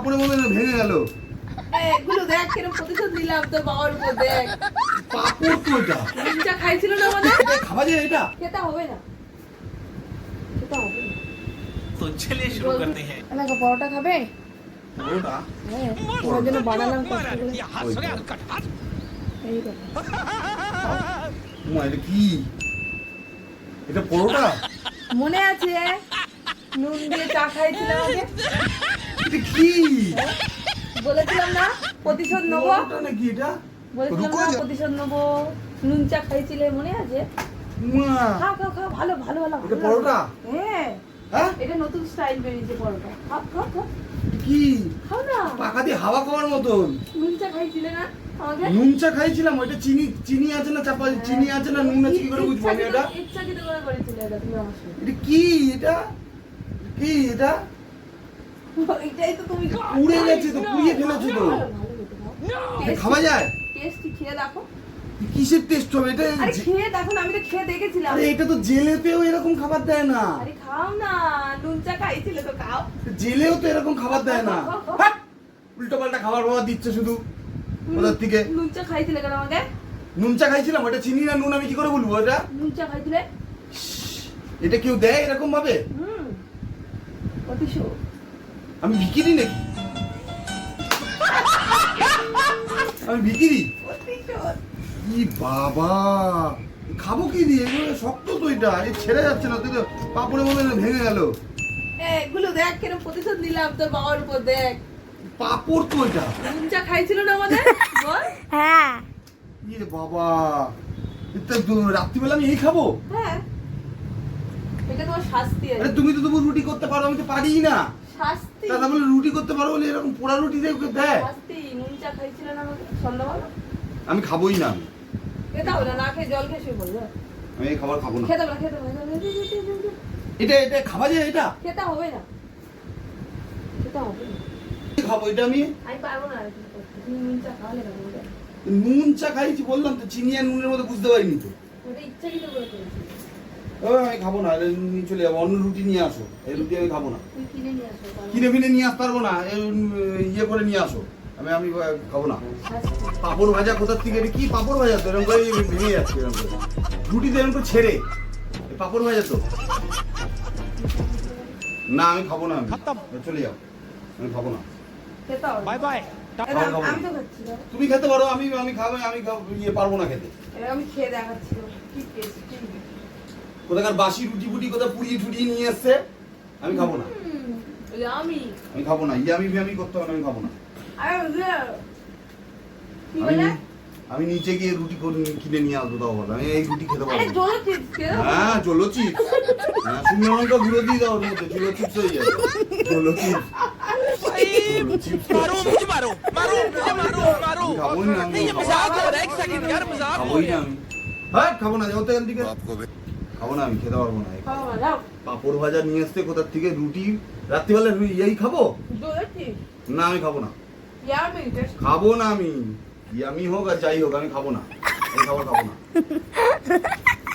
পাপড়ের মধ্যে ভেঙে গেল। এগুলো দেখ কিরকম প্রতিশোধ নিলাম তোর বাবার উপর দেখ। পাপড় তো এটা। নিমচা খাইছিল না আমাদের? খাওয়া যায় এটা? খেতে হবে না। খেতে হবে না। तो चलिए शुरू करते हैं। আমাকে পরোটা খাবে? ওটা হ্যাঁ, তোমার জন্য বানালাম কষ্ট করে। এই দেখো। মা এটা কি? এটা পরোটা? মনে আছে নুন দিয়ে চা খাইছিলাম আগে? এটা কি? বলেছিলাম না প্রতিশোধ নেবো? পরোটা নাকি এটা? বলেছিলাম না প্রতিশোধ নেবো, নুন চা খাইছিলে মনে আছে? মা খাও খাও খাও, ভালো ভালো ভালো। এটা পরোটা? হ্যাঁ, হ্যাঁ? এটা নতুন স্টাইল বেরিয়েছে পরোটা। খাও খাও খাও, কি? খাও না। পাকা দিয়ে হাওয়া খাওয়ার মতন। নুন চা খাইছিলে না আমাকে? নুন চা খাইছিলাম, ওইটা চিনি আছে না চাপা চিনি আছে না নুন আছে কি করে বুঝবো আমি এটা? ইচ্ছাকৃত করে করেছিলে এটা তুমি আমার সাথে। এটা কি এটা? কি এটা? এটাই তো তুমি উড়ে গেছে তো, পুড়িয়ে ফেলেছে তো। এটা খাওয়া যায়? টেস্টি খেয়ে দেখো। কিসের টেস্ট হবে এটা? আরে খেয়ে দেখো না, আমি তো খেয়ে দেখেছিলাম। আরে এটা তো জেলেতেও এরকম খাবার দেয় না। আরে খাও না, নুন চা খাইছিলে তো খাও। জেলেও তো এরকম খাবার দেয় না। উল্টো পাল্টা খাবার বাবা দিচ্ছে শুধু ওদের থেকে। নুন চা খাইছিলে কেন আমাকে? নুন চা খাইছিলাম, ওটা চিনি না নুন আমি কি করে বলবো এটা? নুন চা খাইছিলে? এটা কেউ দেয় এরকম ভাবে? প্রতিশোধ। আমি ভিকিরি নাকি? আমি ভিকিরি? প্রতিশোধ। কি বাবা, খাবো কি দিয়ে? এগুলো শক্ত তো, এটা ছেড়ে যাচ্ছে না, তুই তো পাপড়ের মধ্যে ভেঙে গেল। এগুলো দেখ কিরকম প্রতিশোধ নিলাম তোর বাবার উপর দেখ। পাপড় তো এটা। নুন চা খাইছিল না আমাদের? বল। হ্যাঁ। ইয়ে বাবা, এটা রাত্রিবেলা আমি এই খাবো? হ্যাঁ, এটা তোমার শাস্তি আরে আছে। তুমি তো তবু রুটি করতে পারো, আমি তো পারি না। শাস্তি। তা বলে রুটি করতে পারো বলে এরকম পোড়া রুটি দিয়ে ওকে দেয়? শাস্তি। নুন চা খাইছিল না আমাকে সন্ধ্যাবেলা? আমি খাবোই না। আমি খেতে হবে না, না খেয়ে জল খেয়ে শুয়ে পড়বে। আমি এই খাবার খাবো না। খেতে হবে না, খেতে হবে না। এটা এটা খাওয়া যায় এটা? খেতে হবে না, খেতে হবে না। কি খাবো এটা আমি? আমি পারবো না আর কিছু করতে। তুমি নুন চা খাওয়ালে কেন বলো? নুন চা খাইছি বললাম তো, চিনি আর নুনের মধ্যে বুঝতে পারিনি তো। ওটা ইচ্ছাকৃত করে করেছি। ও আমি খাবো না, নিয়ে চলে যাবো, অন্য রুটি নিয়ে আসো। এই রুটি আমি খাবো না। তুমি কিনে নিয়ে আসো। কিনে ফিনে নিয়ে আসতে পারবো না, ইয়ে করে নিয়ে আসো। আমি খাবো না। শাস্তি। পাপড় ভাজা কোথার থেকে? এটা কি পাপড় ভাজা তো? এরকম করে ভেঙে যাচ্ছে এরকম করে। রুটিতে এরকম করে ছেড়ে এই পাপড় ভাজা তো না। আমি খাবো না, আমি চলে যাও, আমি খাবো না। খেতে হবে। Bye bye. এবার আমি তো খাচ্ছি না। তুমি খেতে পারো, আমি খাবো, ইয়ে পারবো না খেতে। এবার আমি খেয়ে দেখাচ্ছি কি টেস্টি। কোথাকার বাসি রুটি ফুটি কোথা পুড়িয়ে টুড়িয়ে নিয়ে এসছে, আমি খাবো না। আমি খাবো না, আমি করতে হবে না, আমি খাবো না। কি বলে? আমি নিচে গিয়ে রুটি কিনে নিয়ে আসবো, তাও বলো। আমি এই রুটি খেতে আরে পারবো না। জোরে চিপস খেয়ে দাও। হ্যাঁ, চলো চিপস। হ্যাঁ, শুকনো লঙ্কা গুঁড়ো দিয়ে দাও ওর মধ্যে, চলো চিপস হয়ে যাবে। চলো চিপস। मारो मुझे मारो मारो मुझे मारो मारो খাবোই না আমি। नहीं ये मजाक हो रहा है एक सेकंड यार मजाक हो খাবোই रहा না है আমি। হ্যাঁ, খাবো না, যাও তো এখান থেকে। খাবো না, আমি খেতে পারবো না। খাও না, যাও। পাপড় ভাজা নিয়ে আসতে কোথার থেকে, রুটি রাত্রিবেলা এই খাবো জোরে চিপস। না? আমি খাবো না, ইয়ামি টেস্ট। খাবো না আমি। ইয়ামি হোক আর যাই হোক, আমি খাবো না, এই খাবার খাবো না।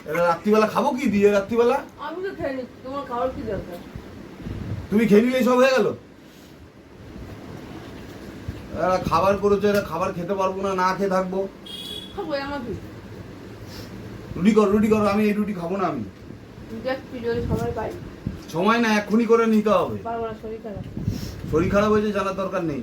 এটা রাত্রিবেলা খাবো কি দিয়ে? রাত্রিবেলা আমি তো খেয়ে নিচ্ছি, তোমার খাওয়ার কি দরকার? তুমি খেয়ে নিলে সব হয়ে গেল। এরা খাবার করেছো, এরা খাবার খেতে পারবো না, না খেয়ে থাকবো। খাবো আমাকে। রুটি করো, আমি এই রুটি খাবো না। আমি দেখছি যদি সময় পাই। সময় না, এক্ষুনি করে নিতে হবে। পারবো না, শরীর খারাপ। শরীর খারাপ হয়েছে জানার দরকার নেই।